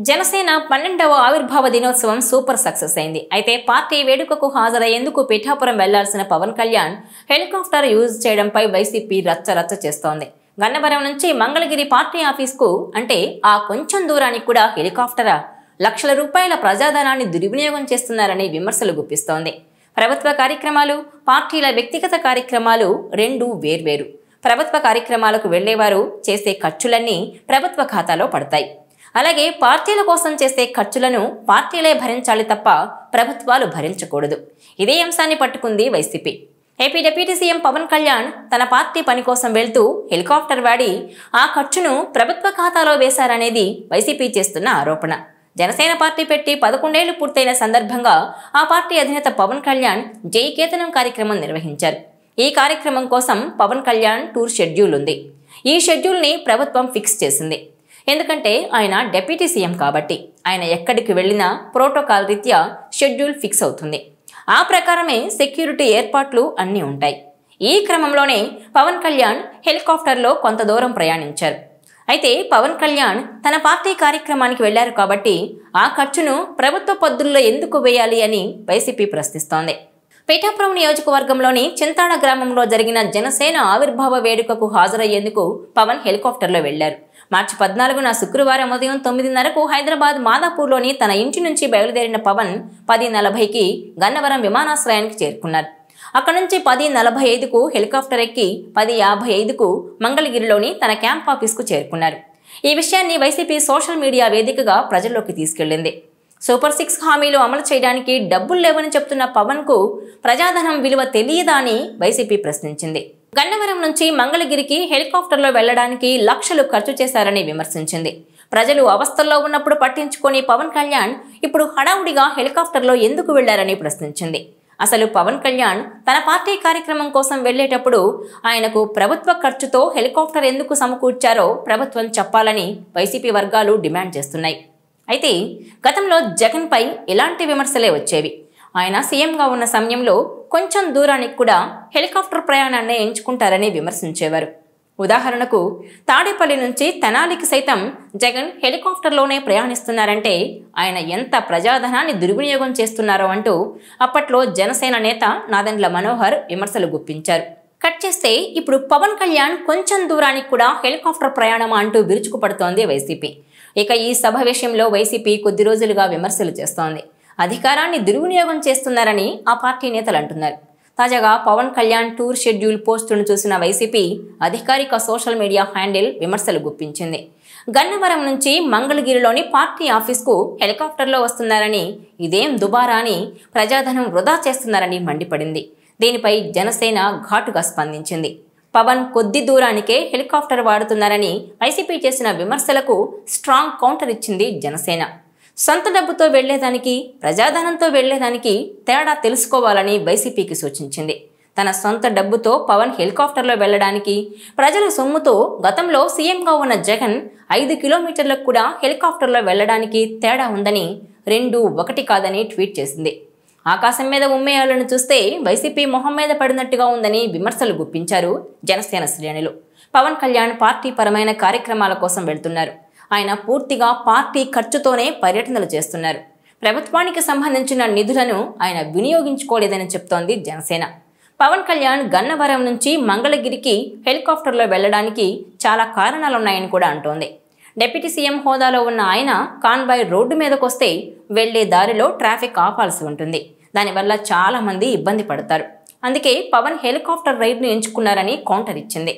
జనసేన 12వ ఆవిర్భావ దినోత్సవం super success అయింది. అయితే పార్టీ వేడుకకు హాజరయ్యేందుకు పిఠాపురం వెళ్లాల్సిన పవన్ కళ్యాణ్ హెలికాప్టర్ యూజ్ చేయడంపై వైసీపీ రచ్చరచ్చ చేస్తోంది. గన్నవరం నుంచి మంగళగిరి పార్టీ ఆఫీస్కు అంటే ఆ కొంచెం దూరానికి కూడా హెలికాప్టరా? లక్షల రూపాయల ప్రజాధనాన్ని దుర్వినియోగం చేస్తున్నారని విమర్శలు గుప్పిస్తోంది. ప్రభుత్వ కార్యక్రమాలు, పార్టీల వ్యక్తిగత కార్యక్రమాలు రెండూ వేర్వేరు. ప్రభుత్వ కార్యక్రమాలకు వెళ్లేవారు చేసే ఖర్చులన్నీ ప్రభుత్వ ఖాతాలో పడతాయి. అలాగే పార్టీల కోసం చేసే ఖర్చులను పార్టీలే భరించాలి తప్ప ప్రభుత్వాలు భరించకూడదు. ఇదే అంశాన్ని పట్టుకుంది YCP. AP deputy CM Pawan Kalyan తన పార్టీ పని కోసం వెళ్తూ హెలికాప్టర్ వాడి ఆ ఖర్చును ప్రభుత్వ ఖాతాలో వేశారనేది వైసీపీ చేస్తున్న ఆరోపణ. జనసేన పార్టీ పెట్టి 11 ఏళ్లు పూర్తయిన సందర్భంగా ఆ పార్టీ అధినేత పవన్ కళ్యాణ్ జయకేతనం కార్యక్రమం నిర్వహించారు. ఈ కార్యక్రమం కోసం పవన్ కళ్యాణ్ టూర్ షెడ్యూల్ ఉంది. ఈ షెడ్యూల్ని ప్రభుత్వం ఫిక్స్ చేసింది. ఎందుకంటే ఆయన డిప్యూటీ సీఎం కాబట్టి ఆయన ఎక్కడికి వెళ్ళినా ప్రోటోకాల్ రీత్యా షెడ్యూల్ ఫిక్స్ అవుతుంది. ఆ ప్రకారమే సెక్యూరిటీ ఏర్పాట్లు అన్నీ ఉంటాయి. ఈ క్రమంలోనే పవన్ కళ్యాణ్ హెలికాప్టర్లో కొంత దూరం ప్రయాణించారు. అయితే పవన్ కళ్యాణ్ తన పార్టీ కార్యక్రమానికి వెళ్లారు కాబట్టి ఆ ఖర్చును ప్రభుత్వ పద్దుల్లో ఎందుకు వేయాలి అని వైసీపీ ప్రశ్నిస్తోంది. పిఠాపురం నియోజకవర్గంలోని చింతాడ గ్రామంలో జరిగిన జనసేన ఆవిర్భావ వేడుకకు హాజరయ్యేందుకు పవన్ హెలికాప్టర్లో వెళ్లారు. మార్చి 14న శుక్రవారం ఉదయం 9:30కు హైదరాబాద్ మాదాపూర్లోని తన ఇంటి నుంచి బయలుదేరిన పవన్ 10:40కి గన్నవరం విమానాశ్రయానికి చేరుకున్నారు. అక్కడి నుంచి 10:45కు హెలికాప్టర్ ఎక్కి 10:55కు మంగళగిరిలోని తన క్యాంప్ ఆఫీస్కు చేరుకున్నారు. ఈ విషయాన్ని వైసీపీ సోషల్ మీడియా వేదికగా ప్రజల్లోకి తీసుకెళ్లింది. సూపర్ 6 హామీలు అమలు చేయడానికి డబ్బులు లేవని చెప్తున్న పవన్ కు ప్రజాధనం విలువ తెలియదా అని వైసీపీ ప్రశ్నించింది. గన్నవరం నుంచి మంగళగిరికి హెలికాప్టర్లో వెళ్లడానికి లక్షలు ఖర్చు చేశారని విమర్శించింది. ప్రజలు అవస్థల్లో ఉన్నప్పుడు పట్టించుకొని పవన్ కళ్యాణ్ ఇప్పుడు హడావుడిగా హెలికాప్టర్లో ఎందుకు వెళ్లారని ప్రశ్నించింది. అసలు పవన్ కళ్యాణ్ తన పార్టీ కార్యక్రమం కోసం వెళ్లేటప్పుడు ఆయనకు ప్రభుత్వ ఖర్చుతో హెలికాప్టర్ ఎందుకు సమకూర్చారో ప్రభుత్వం చెప్పాలని వైసీపీ వర్గాలు డిమాండ్ చేస్తున్నాయి. అయితే గతంలో జగన్ పై ఇలాంటి విమర్శలే వచ్చేవి. ఆయన సీఎంగా ఉన్న సమయంలో కొంచెం దూరానికి కూడా హెలికాప్టర్ ప్రయాణాన్ని ఎంచుకుంటారని విమర్శించేవారు. ఉదాహరణకు తాడేపల్లి నుంచి తెనాలికి సైతం జగన్ హెలికాప్టర్లోనే ప్రయాణిస్తున్నారంటే ఆయన ఎంత ప్రజాధనాన్ని దుర్వినియోగం చేస్తున్నారో అంటూ అప్పట్లో జనసేన నేత నాదెండ్ల మనోహర్ విమర్శలు గుప్పించారు. కట్ చేస్తే ఇప్పుడు పవన్ కళ్యాణ్ కొంచెం దూరానికి కూడా హెలికాప్టర్ ప్రయాణం అంటూ విరుచుకుపడుతోంది వైసీపీ. ఇక ఈ సభ విషయంలో వైసీపీ కొద్ది రోజులుగా విమర్శలు చేస్తోంది. అధికారాన్ని దుర్వినియోగం చేస్తున్నారని ఆ పార్టీ నేతలు అంటున్నారు. తాజాగా పవన్ కళ్యాణ్ టూర్ షెడ్యూల్ పోస్టును చూసిన వైసీపీ అధికారిక సోషల్ మీడియా హ్యాండిల్ విమర్శలు గుప్పించింది. గన్నవరం నుంచి మంగళగిరిలోని పార్టీ ఆఫీస్కు హెలికాప్టర్లో వస్తున్నారని, ఇదేం దుబారా అని, ప్రజాధనం వృధా చేస్తున్నారని మండిపడింది. దీనిపై జనసేన ఘాటుగా స్పందించింది. పవన్ కొద్ది దూరానికే హెలికాప్టర్ వాడుతున్నారని వైసీపీ చేసిన విమర్శలకు స్ట్రాంగ్ కౌంటర్ ఇచ్చింది జనసేన. సొంత డబ్బుతో వెళ్లేదానికి, ప్రజాధనంతో వెళ్లేదానికి తేడా తెలుసుకోవాలని వైసీపీకి సూచించింది. తన సొంత డబ్బుతో పవన్ హెలికాప్టర్లో వెళ్లడానికి, ప్రజల సొమ్ముతో గతంలో సీఎంగా ఉన్న జగన్ 5 కిలోమీటర్లకు కూడా హెలికాప్టర్లో వెళ్లడానికి తేడా ఉందని, రెండూ ఒకటి కాదని ట్వీట్ చేసింది. ఆకాశం మీద ఉమ్మేయాలను చూస్తే వైసీపీ మొహం మీద పడినట్టుగా ఉందని విమర్శలు గుప్పించారు జనసేన శ్రేణులు. పవన్ కళ్యాణ్ పార్టీ పరమైన కార్యక్రమాల కోసం వెళ్తున్నారు. ఆయన పూర్తిగా పార్టీ ఖర్చుతోనే పర్యటనలు చేస్తున్నారు. ప్రభుత్వానికి సంబంధించిన నిధులను ఆయన వినియోగించుకోలేదని చెప్తోంది జనసేన. పవన్ కళ్యాణ్ గన్నవరం నుంచి మంగళగిరికి హెలికాప్టర్లో వెళ్లడానికి చాలా కారణాలున్నాయని కూడా అంటోంది. డిప్యూటీ సీఎం హోదాలో ఉన్న ఆయన కాన్వాయ్ రోడ్డు మీదకొస్తే వెళ్లే దారిలో ట్రాఫిక్ ఆపాల్సి ఉంటుంది. దానివల్ల చాలా మంది ఇబ్బంది పడతారు. అందుకే పవన్ హెలికాప్టర్ రైడ్ను ఎంచుకున్నారని కౌంటర్ ఇచ్చింది.